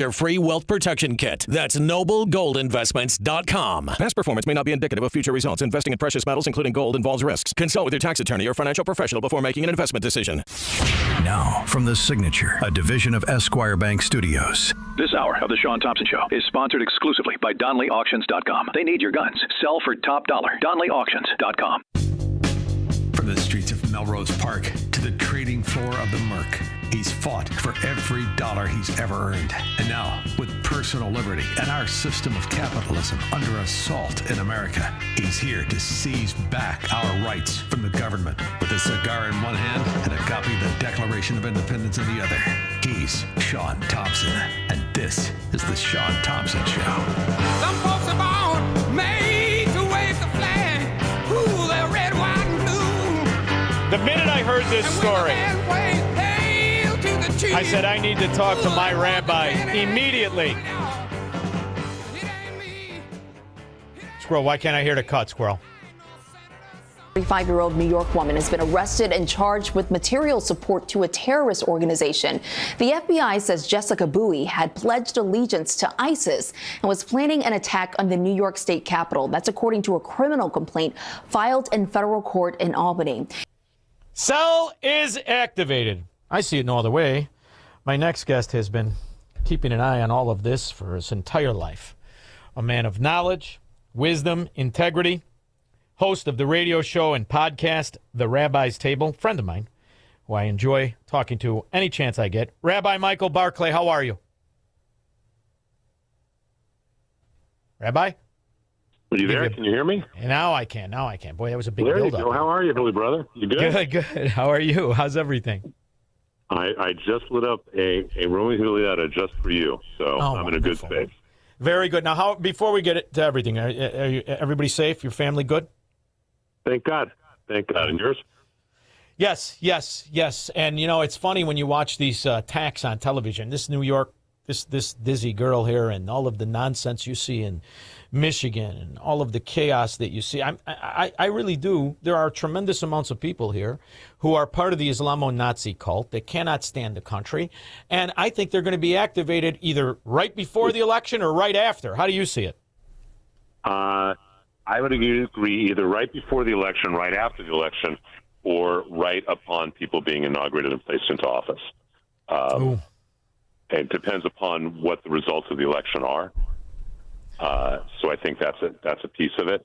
Your free wealth protection kit. That's noblegoldinvestments.com. Past performance may not be indicative of future results. Investing in precious metals, including gold, involves risks. Consult with your tax attorney or financial professional before making an investment decision. Now, from The Signature, a division of Esquire Bank Studios. This hour of the Shaun Thompson Show is sponsored exclusively by DonleyAuctions.com. They need your guns. Sell for top dollar. DonleyAuctions.com. From the streets of Melrose Park to the trading floor of the Merc, he's fought for every dollar he's ever earned. And now, with personal liberty and our system of capitalism under assault in America, he's here to seize back our rights from the government with a cigar in one hand and a copy of the Declaration of Independence in the other. He's Shaun Thompson, and this is the Shaun Thompson Show. Some folks are born made to wave the flag. Ooh, they're red, white, and blue. The minute I heard this story, I said, I need to talk to my rabbi immediately. Squirrel, why can't I hear the cut, Squirrel? 35-year-old New York woman has been arrested and charged with material support to a terrorist organization. The FBI says Jessica Bowie had pledged allegiance to ISIS and was planning an attack on the New York State Capitol. That's according to a criminal complaint filed in federal court in Albany. Cell is activated. I see it no other way. My next guest has been keeping an eye on all of this for his entire life. A man of knowledge, wisdom, integrity, host of the radio show and podcast, The Rabbi's Table, friend of mine, who I enjoy talking to any chance I get. Rabbi Michael Barclay, how are you? Rabbi? Are you there? Can you hear me? Now I can. Boy, that was a big build-up. There you go. How are you, Billy brother? You good? Good. How are you? How's everything? I just lit up a Romeo and Julieta just for you, so I'm in a good space. Very good. Now, before we get to everything, are everybody safe? Your family good? Thank God. And yours? Yes. And, it's funny when you watch these attacks on television. This New York, this dizzy girl here and all of the nonsense you see in Michigan and all of the chaos that you see. I really do. There are tremendous amounts of people here who are part of the Islamonazi cult. They cannot stand the country. And I think they're going to be activated either right before the election or right after. How do you see it? I would agree either right before the election, right after the election, or right upon people being inaugurated and placed into office. It depends upon what the results of the election are. So I think that's a piece of it.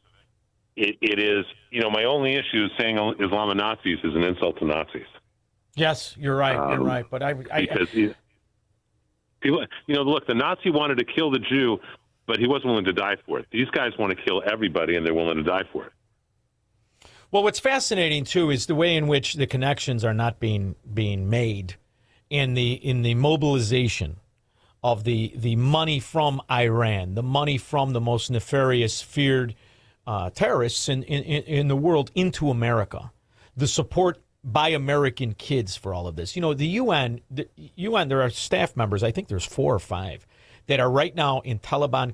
It is, my only issue is saying Islamonazis is an insult to Nazis. Yes, you're right. But because look, the Nazi wanted to kill the Jew, but he wasn't willing to die for it. These guys want to kill everybody, and they're willing to die for it. Well, what's fascinating too is the way in which the connections are not being made in the mobilization of the money from Iran, the money from the most nefarious, feared terrorists in the world into America, the support by American kids for all of this. The UN, there are staff members, I think there's 4 or 5, that are right now in Taliban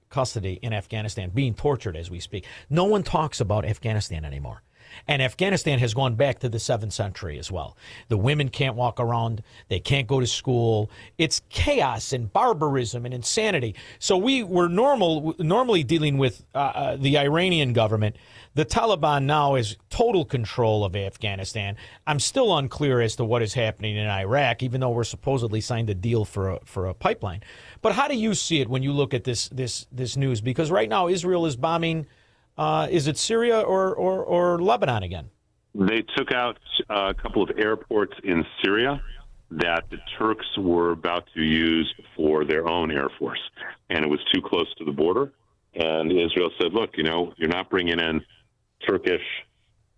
custody in Afghanistan, being tortured as we speak. No one talks about Afghanistan anymore. And Afghanistan has gone back to the 7th century as well. The women can't walk around. They can't go to school. It's chaos and barbarism and insanity. So we were normally dealing with the Iranian government. The Taliban now has total control of Afghanistan. I'm still unclear as to what is happening in Iraq, even though we're supposedly signed a deal for a pipeline. But how do you see it when you look at this news? Because right now Israel is bombing. Is it Syria or Lebanon again? They took out a couple of airports in Syria that the Turks were about to use for their own air force, and it was too close to the border. And Israel said, look, you're not bringing in Turkish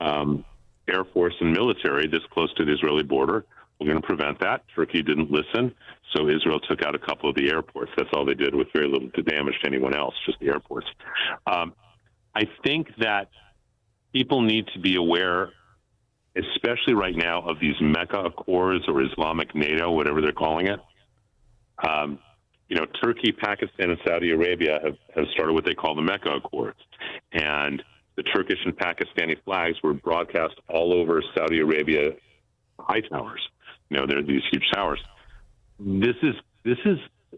air force and military this close to the Israeli border. We're going to prevent that. Turkey didn't listen, so Israel took out a couple of the airports. That's all they did, with very little damage to anyone else, just the airports. I think that people need to be aware, especially right now, of these Mecca Accords or Islamic NATO, whatever they're calling it. Turkey, Pakistan, and Saudi Arabia have started what they call the Mecca Accords. And the Turkish and Pakistani flags were broadcast all over Saudi Arabia high towers. There are these huge towers. This is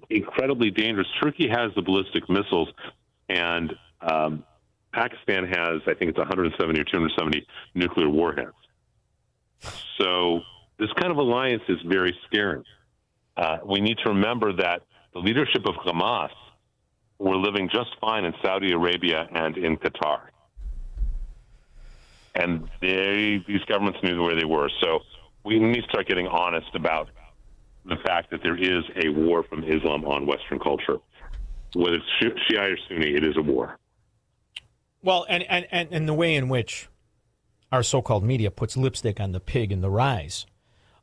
incredibly dangerous. Turkey has the ballistic missiles, and Pakistan has, I think it's 170 or 270 nuclear warheads. So this kind of alliance is very scary. We need to remember that the leadership of Hamas were living just fine in Saudi Arabia and in Qatar. And these governments knew where they were. So we need to start getting honest about the fact that there is a war from Islam on Western culture. Whether it's Shia or Sunni, it is a war. Well, and the way in which our so-called media puts lipstick on the pig and the rise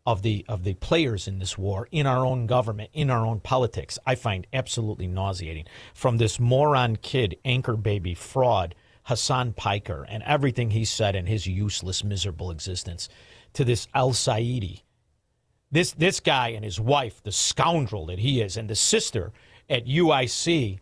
of the players in this war, in our own government, in our own politics, I find absolutely nauseating. From this moron kid, anchor baby fraud, Hassan Piker, and everything he said in his useless, miserable existence, to this al-Saidi, this guy and his wife, the scoundrel that he is, and the sister at UIC,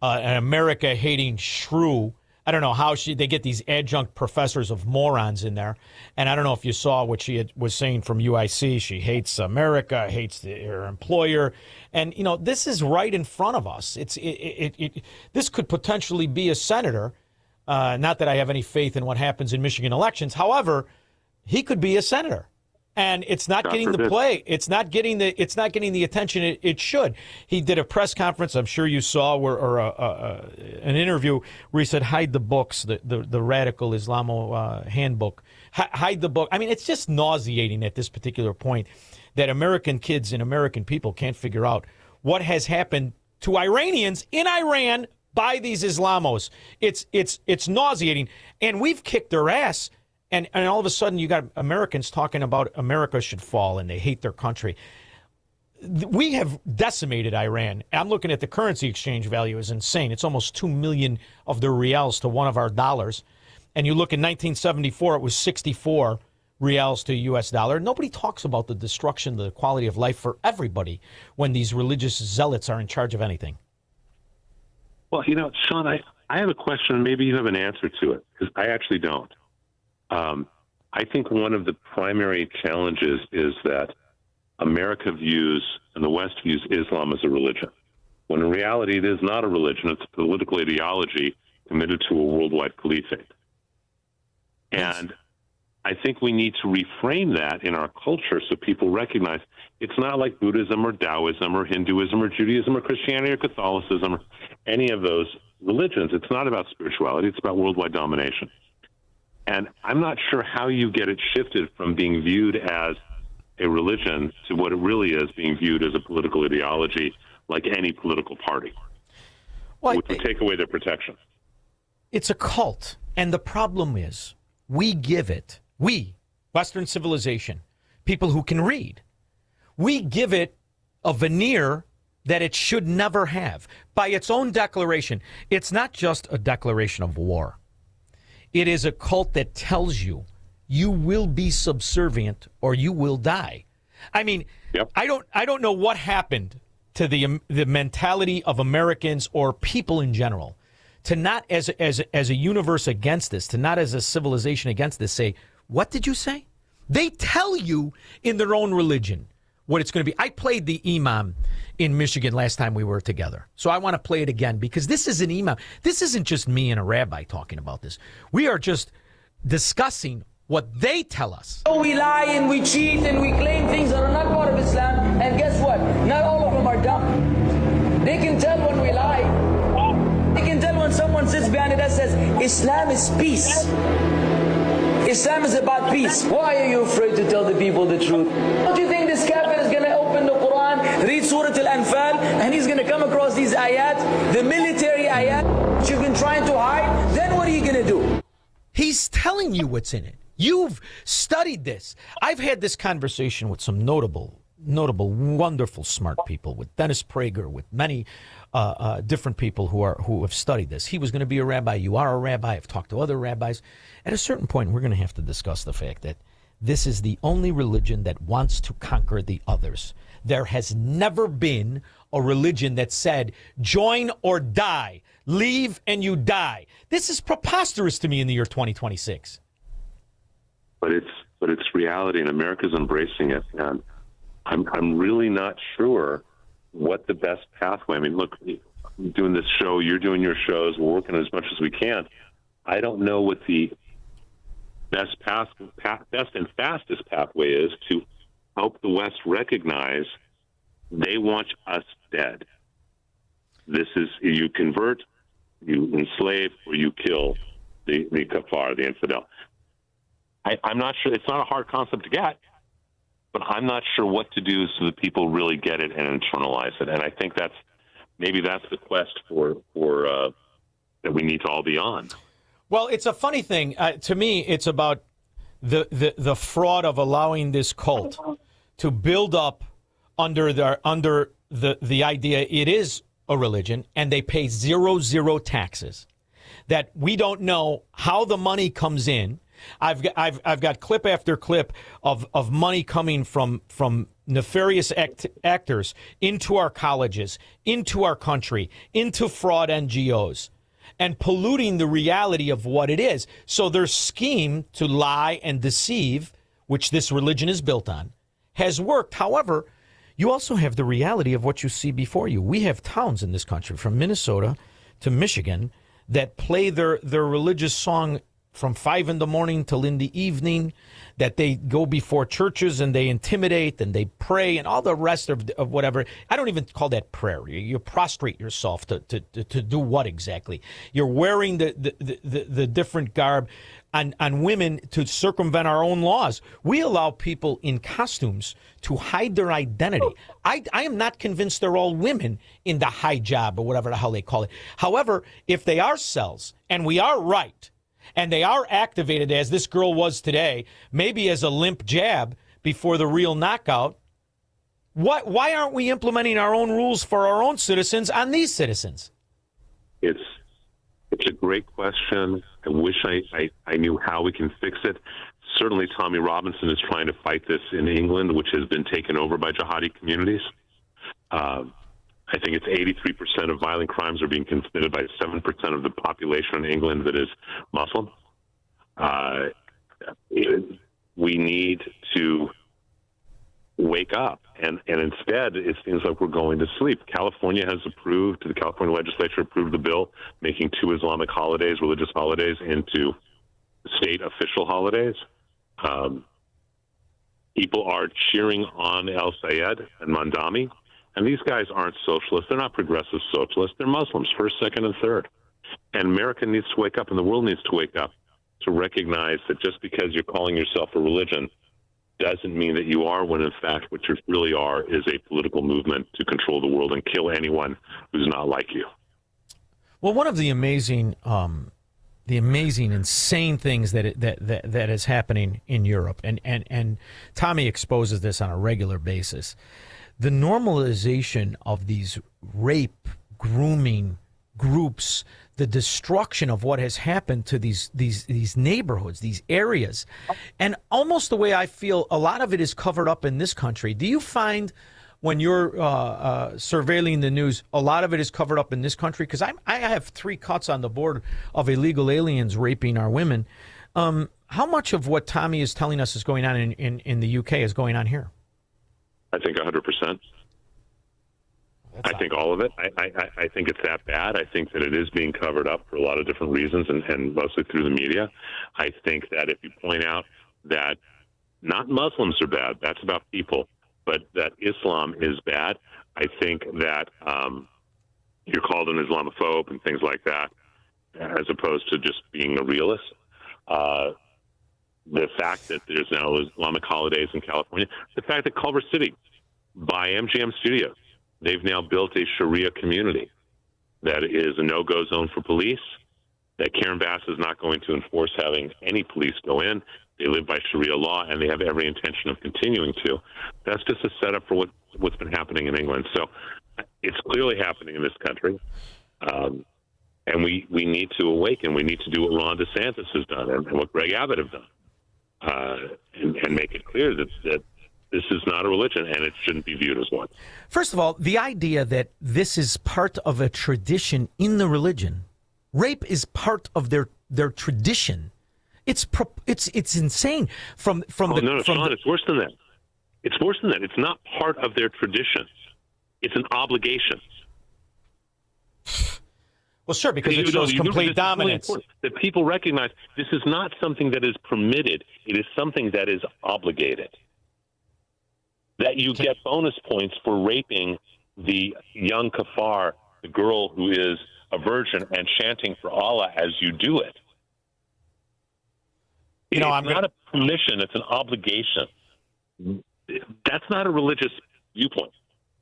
an America-hating shrew. I don't know how they get these adjunct professors of morons in there. And I don't know if you saw what she was saying from UIC. She hates America, hates her employer. And, this is right in front of us. This could potentially be a senator. Not that I have any faith in what happens in Michigan elections. However, he could be a senator. And it's not getting the play. It's not getting the attention it should. He did a press conference, I'm sure you saw, an interview where he said, "Hide the books, the radical Islamo handbook. Hide the book." I mean, it's just nauseating at this particular point that American kids and American people can't figure out what has happened to Iranians in Iran by these Islamos. It's nauseating, and we've kicked their ass. And all of a sudden, you got Americans talking about America should fall and they hate their country. We have decimated Iran. I'm looking at the currency exchange value is insane. It's almost 2 million of their rials to one of our dollars. And you look in 1974, it was 64 rials to a U.S. dollar. Nobody talks about the destruction of the quality of life for everybody when these religious zealots are in charge of anything. Well, Shaun, I have a question. Maybe you have an answer to it, because I actually don't. I think one of the primary challenges is that America views and the West views Islam as a religion, when in reality it is not a religion. It's a political ideology committed to a worldwide caliphate. And I think we need to reframe that in our culture so people recognize it's not like Buddhism or Taoism or Hinduism or Judaism or Christianity or Catholicism or any of those religions. It's not about spirituality. It's about worldwide domination. And I'm not sure how you get it shifted from being viewed as a religion to what it really is, being viewed as a political ideology like any political party, which would take away their protection. It's a cult. And the problem is we, Western civilization, people who can read, we give it a veneer that it should never have. By its own declaration, it's not just a declaration of war. It is a cult that tells you will be subservient or you will die. I mean, yep. I don't know what happened to the mentality of Americans or people in general to not as a universe against this, to not as a civilization against this say, what did you say? They tell you in their own religion what it's going to be. I played the imam in Michigan last time we were together. So I want to play it again because this is an imam. This isn't just me and a rabbi talking about this. We are just discussing what they tell us. We lie and we cheat and we claim things that are not part of Islam. And guess what? Not all of them are dumb. They can tell when we lie. They can tell when someone sits behind it that says, Islam is peace. Islam is about peace. Why are you afraid to tell the people the truth? Don't you think this kafir is going to open the Quran, read Surah Al-Anfal, and he's going to come across these ayat, the military ayat, which you've been trying to hide? Then what are you going to do? He's telling you what's in it. You've studied this. I've had this conversation with some notable, wonderful, smart people, with Dennis Prager, with many different people who have studied this. He was going to be a rabbi. You are a rabbi. I've talked to other rabbis. At a certain point, we're going to have to discuss the fact that this is the only religion that wants to conquer the others. There has never been a religion that said, join or die, leave and you die. This is preposterous to me in the year 2026. But it's reality, and America's embracing it. And I'm really not sure what the best pathway. I mean, look, I'm doing this show, you're doing your shows, we're working as much as we can. I don't know what the best and fastest pathway is to help the West recognize they want us dead. This is, you convert, you enslave, or you kill the kafar, the infidel. I'm not sure, it's not a hard concept to get, but I'm not sure what to do so that people really get it and internalize it. And I think maybe that's the quest for that we need to all be on. Well, it's a funny thing. To me, it's about the fraud of allowing this cult to build up under the idea it is a religion, and they pay zero taxes. That we don't know how the money comes in. I've got clip after clip of money coming from nefarious actors into our colleges, into our country, into fraud NGOs, and polluting the reality of what it is. So their scheme to lie and deceive, which this religion is built on, has worked. However, you also have the reality of what you see before you. We have towns in this country, from Minnesota to Michigan, that play their religious song from 5 a.m. till in the evening, that they go before churches and they intimidate and they pray and all the rest of whatever. I don't even call that prayer. You prostrate yourself to do what exactly? You're wearing the different garb on women to circumvent our own laws. We allow people in costumes to hide their identity. I am not convinced they're all women in the hijab or whatever the hell they call it. However, if they are cells and we are right, and they are activated as this girl was today, maybe as a limp jab before the real knockout, why aren't we implementing our own rules for our own citizens on these citizens? It's a great question. I wish I knew how we can fix it. Certainly Tommy Robinson is trying to fight this in England, which has been taken over by jihadi communities. I think it's 83% of violent crimes are being committed by 7% of the population in England that is Muslim. We need to wake up, and instead it seems like we're going to sleep. The California legislature approved the bill making 2 Islamic holidays, religious holidays, into state official holidays. People are cheering on El Sayed and Mandami. And these guys aren't socialists. They're not progressive socialists. They're Muslims, first, second, and third. And America needs to wake up, and the world needs to wake up to recognize that just because you're calling yourself a religion doesn't mean that you are, when in fact what you really are is a political movement to control the world and kill anyone who's not like you. Well, one of the amazing, insane things that is happening in Europe, and Tommy exposes this on a regular basis, the normalization of these rape, grooming groups, the destruction of what has happened to these neighborhoods, these areas, and almost the way I feel a lot of it is covered up in this country. Do you find when you're surveilling the news, a lot of it is covered up in this country? Because I have 3 cuts on the board of illegal aliens raping our women. How much of what Tommy is telling us is going on in the UK is going on here? I think 100%. I think all of it. I think it's that bad. I think that it is being covered up for a lot of different reasons and mostly through the media. I think that if you point out that not Muslims are bad, that's about people, but that Islam is bad, I think that you're called an Islamophobe and things like that, as opposed to just being a realist. The fact that there's now Islamic holidays in California, the fact that Culver City, by MGM Studios, they've now built a Sharia community that is a no-go zone for police, that Karen Bass is not going to enforce having any police go in. They live by Sharia law, and they have every intention of continuing to. That's just a setup for what's been happening in England. So it's clearly happening in this country. And we need to awaken. We need to do what Ron DeSantis has done and what Greg Abbott have done. And make it clear that this is not a religion and it shouldn't be viewed as one. First of all, the idea that this is part of a tradition in the religion, rape is part of their tradition. It's insane. Sean, it's worse than that. It's worse than that. It's not part of their tradition. It's an obligation. Well, sure, because it shows complete dominance. Really that people recognize this is not something that is permitted. It is something that is obligated. That you get bonus points for raping the young kafar, the girl who is a virgin, and chanting for Allah as you do it. It's not a permission. It's an obligation. That's not a religious viewpoint.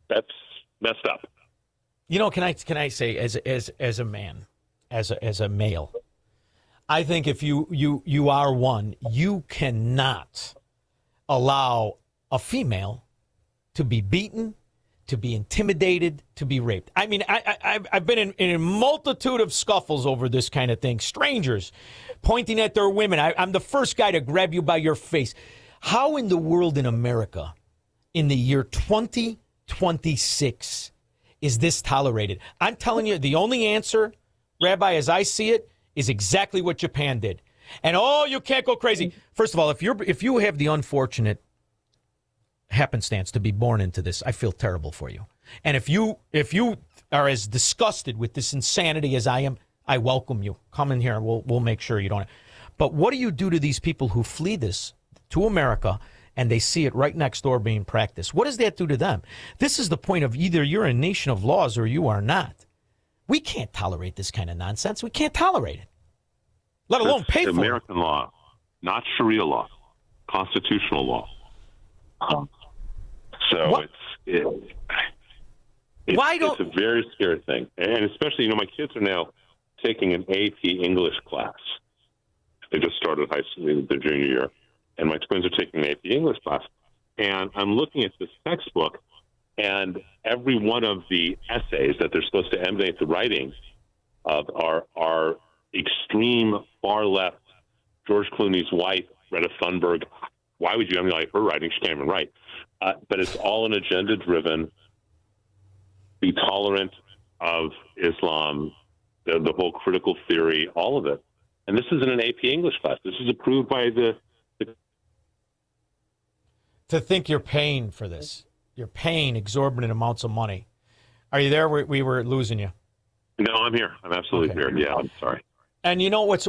That's messed up. Can I say as a man, as a male, I think if you are one, you cannot allow a female to be beaten, to be intimidated, to be raped. I mean, I've been in a multitude of scuffles over this kind of thing. Strangers pointing at their women. I'm the first guy to grab you by your face. How in the world in America, in the year 2026, is this tolerated? I'm telling you, the only answer, Rabbi, as I see it, is exactly what Japan did. And you can't go crazy. First of all, if you have the unfortunate happenstance to be born into this, I feel terrible for you. And if you are as disgusted with this insanity as I am, I welcome you. Come in here. We'll make sure you don't. But what do you do to these people who flee this to America and they see it right next door being practiced? What does that do to them? This is the point of either you're a nation of laws or you are not. We can't tolerate this kind of nonsense. We can't tolerate it, let alone pay for it. American law, not Sharia law, constitutional law. So it's a very scary thing. And especially, my kids are now taking an AP English class. They just started high school, their junior year. And my twins are taking an AP English class. And I'm looking at this textbook, and every one of the essays that they're supposed to emanate the writing of are extreme far left. George Clooney's wife, Greta Thunberg. Why would you emulate her writing? She can't even write. But it's all an agenda-driven, be tolerant of Islam, the whole critical theory, all of it. And this is in an AP English class. This is approved by the To think you're paying for this. You're paying exorbitant amounts of money. Are you there? We were losing you. No, I'm here. I'm absolutely here. Yeah, I'm sorry. And you know what's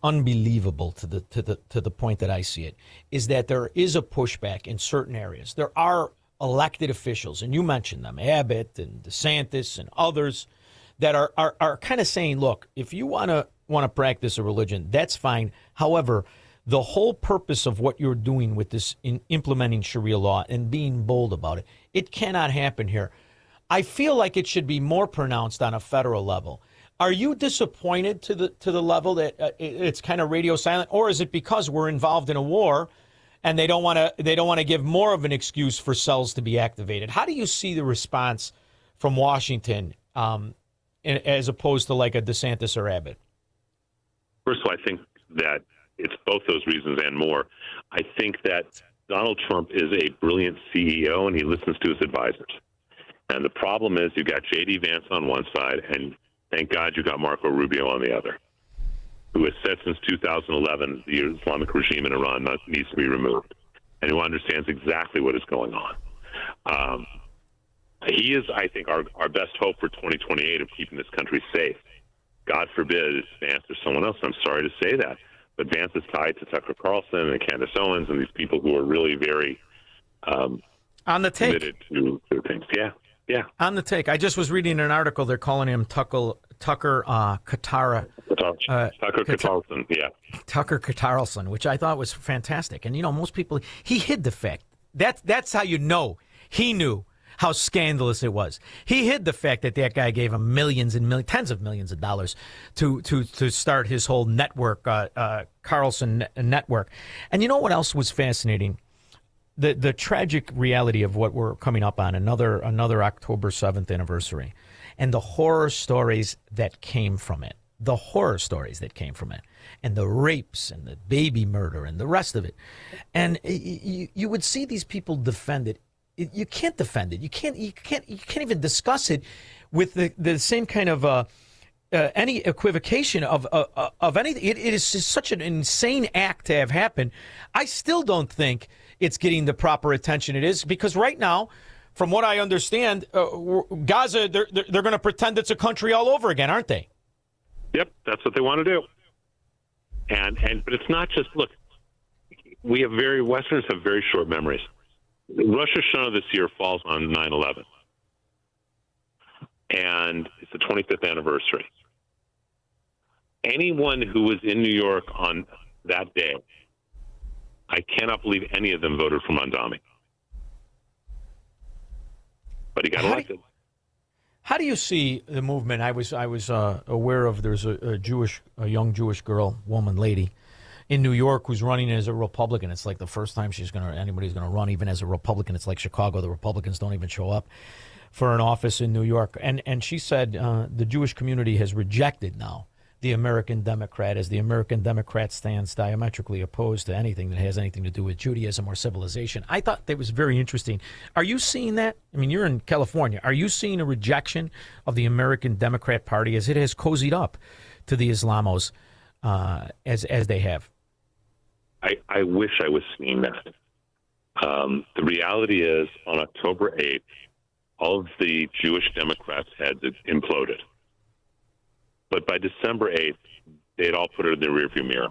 unbelievable to the point that I see it is that there is a pushback in certain areas. There are elected officials, and you mentioned them, Abbott and DeSantis and others, that are kind of saying, look, if you want to practice a religion, that's fine. However, the whole purpose of what you're doing with this in implementing Sharia law and being bold about it, it cannot happen here. I feel like it should be more pronounced on a federal level. Are you disappointed to the level that it's kind of radio silent, or is it because we're involved in a war and they don't want to give more of an excuse for cells to be activated? How do you see the response from Washington as opposed to like a DeSantis or Abbott? First of all, I think that it's both those reasons and more. I think that Donald Trump is a brilliant CEO and he listens to his advisors. And the problem is you've got J.D. Vance on one side, and thank God you got Marco Rubio on the other, who has said since 2011 the Islamic regime in Iran needs to be removed, and who understands exactly what is going on. He is, I think, our best hope for 2028 of keeping this country safe. God forbid it's Vance or someone else. I'm sorry to say that. But Vance is tied to Tucker Carlson and Candace Owens and these people who are really very on the take. Committed to things. Yeah. On the take. I just was reading an article. They're calling him Tucker Carlson. Yeah. Tucker Carlson, which I thought was fantastic. And, most people, he hid the fact. That's how you know he knew how scandalous it was. He hid the fact that guy gave him millions and millions, tens of millions of dollars to start his whole network, Carlson network. And you know what else was fascinating? The tragic reality of what we're coming up on, another October 7th anniversary, and the horror stories that came from it. And the rapes and the baby murder and the rest of it. And you would see these people defend it. You can't defend it. You can't even discuss it with the same kind of any equivocation of anything. It is just such an insane act to have happened. I still don't think it's getting the proper attention it is, because right now from what I understand, Gaza, they're going to pretend it's a country all over again, aren't they? Yep, that's what they want to do. But it's not just, look, Westerners have very short memories. Rosh Hashanah this year falls on 9/11. And it's the 25th anniversary. Anyone who was in New York on that day, I cannot believe any of them voted for Mondami. But he got elected. How do you see the movement? I was aware of there's a young Jewish woman, lady, in New York who's running as a Republican. It's like the first time anybody's gonna run, even as a Republican. It's like Chicago. The Republicans don't even show up for an office in New York. And she said the Jewish community has rejected now the American Democrat, as the American Democrat stands diametrically opposed to anything that has anything to do with Judaism or civilization. I thought that was very interesting. Are you seeing that? I mean, you're in California. Are you seeing a rejection of the American Democrat Party as it has cozied up to the Islamos as they have? I wish I was seeing that. The reality is, on October 8th, all of the Jewish Democrats had imploded. But by December 8th, they'd all put it in their rearview mirror.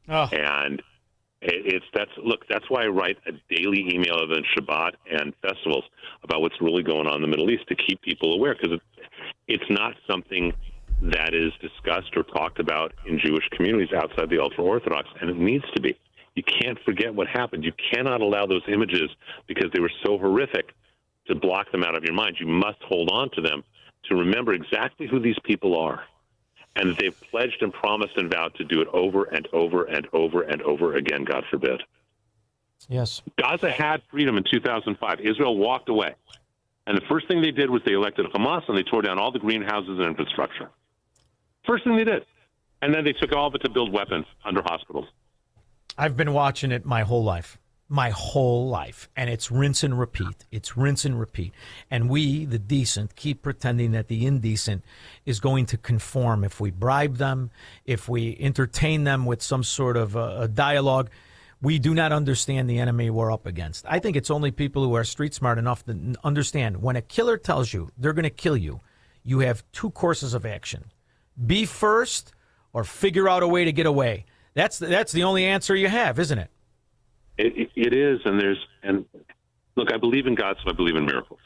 Oh. And that's why I write a daily email other than Shabbat and festivals about what's really going on in the Middle East to keep people aware, because it's not something that is discussed or talked about in Jewish communities outside the ultra-Orthodox, and it needs to be. You can't forget what happened. You cannot allow those images, because they were so horrific, to block them out of your mind. You must hold on to them to remember exactly who these people are, and that they've pledged and promised and vowed to do it over and over and over and over again, God forbid. Yes. Gaza had freedom in 2005. Israel walked away. And the first thing they did was they elected Hamas, and they tore down all the greenhouses and infrastructure. First thing they did. And then they took all of it to build weapons under hospitals. I've been watching it my whole life. And it's rinse and repeat. And we, the decent, keep pretending that the indecent is going to conform if we bribe them, if we entertain them with some sort of a dialogue. We do not understand the enemy we're up against. I think it's only people who are street smart enough to understand when a killer tells you they're going to kill you, you have two courses of action. Be first or figure out a way to get away. That's the only answer you have, isn't it? It is, and look, I believe in God, so I believe in miracles.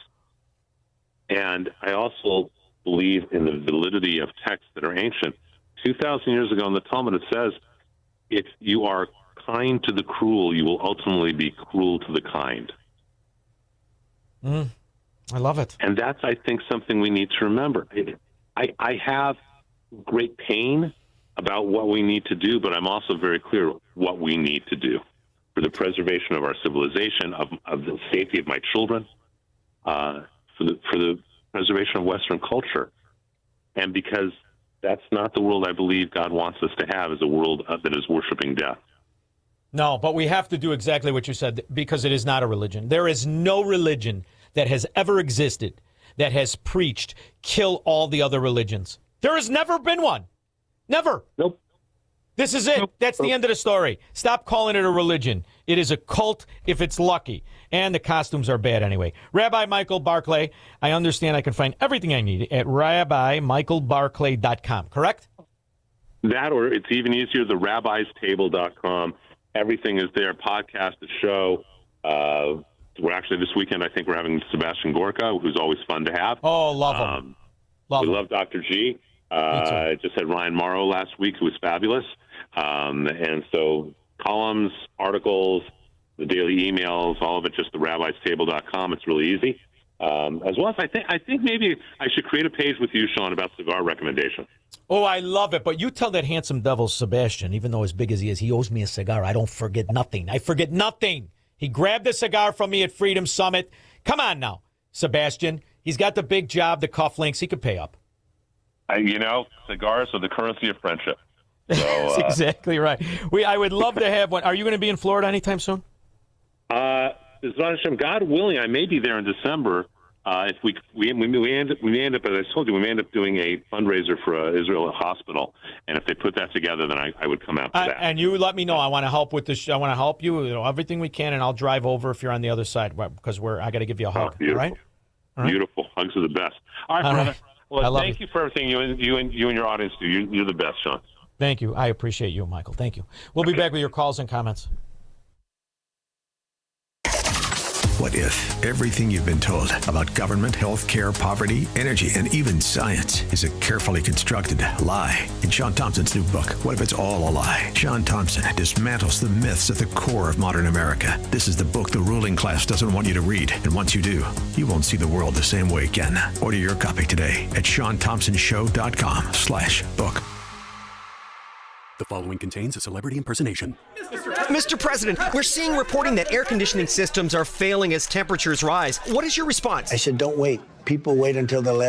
And I also believe in the validity of texts that are ancient. 2,000 years ago in the Talmud, it says, if you are kind to the cruel, you will ultimately be cruel to the kind. I love it. And that's, I think, something we need to remember. I have great pain about what we need to do, but I'm also very clear what we need to do for the preservation of our civilization, of the safety of my children, for the preservation of Western culture. And because that's not the world I believe God wants us to have, is a world that is worshiping death. No, but we have to do exactly what you said, because it is not a religion. There is no religion that has ever existed that has preached, kill all the other religions. There has never been one. Never. Nope. This is it. That's the end of the story. Stop calling it a religion. It is a cult if it's lucky. And the costumes are bad anyway. Rabbi Michael Barclay, I understand I can find everything I need at rabbimichaelbarclay.com, correct? That, or it's even easier, the rabbi'stable.com. Everything is there. Podcast, the show. We're actually, this weekend, I think we're having Sebastian Gorka, who's always fun to have. Oh, love him. We love Dr. G. I just had Ryan Morrow last week, who was fabulous. And so columns, articles, the daily emails, all of it, just the rabbi'stable.com. It's really easy. As well as I think maybe I should create a page with you, Shaun, about cigar recommendations. Oh, I love it. But you tell that handsome devil, Sebastian, even though as big as he is, he owes me a cigar. I don't forget nothing. I forget nothing. He grabbed a cigar from me at Freedom Summit. Come on now, Sebastian. He's got the big job, the cufflinks. He could pay up. Cigars are the currency of friendship. So, that's exactly right. I would love to have one. Are you going to be in Florida anytime soon? God willing, I may be there in December. if we end up, as I told you, we may end up doing a fundraiser for Israel Hospital, and if they put that together, then I would come out for that. And you let me know. I want to help with this. I want to help you, everything we can, and I'll drive over if you're on the other side because I got to give you a hug. Beautiful. All right? Beautiful. Hugs are the best. All right, brother. Right. Well, thank you for everything you and your audience do. You're the best, Shaun. Thank you. I appreciate you, Michael. Thank you. We'll be back with your calls and comments. What if everything you've been told about government, healthcare, poverty, energy, and even science is a carefully constructed lie? In Shaun Thompson's new book, What If It's All a Lie? Shaun Thompson dismantles the myths at the core of modern America. This is the book the ruling class doesn't want you to read. And once you do, you won't see the world the same way again. Order your copy today at ShaunThompsonShow.com/book. The following contains a celebrity impersonation. Mr. President, we're seeing reporting that air conditioning systems are failing as temperatures rise. What is your response? I said, don't wait. People wait until the last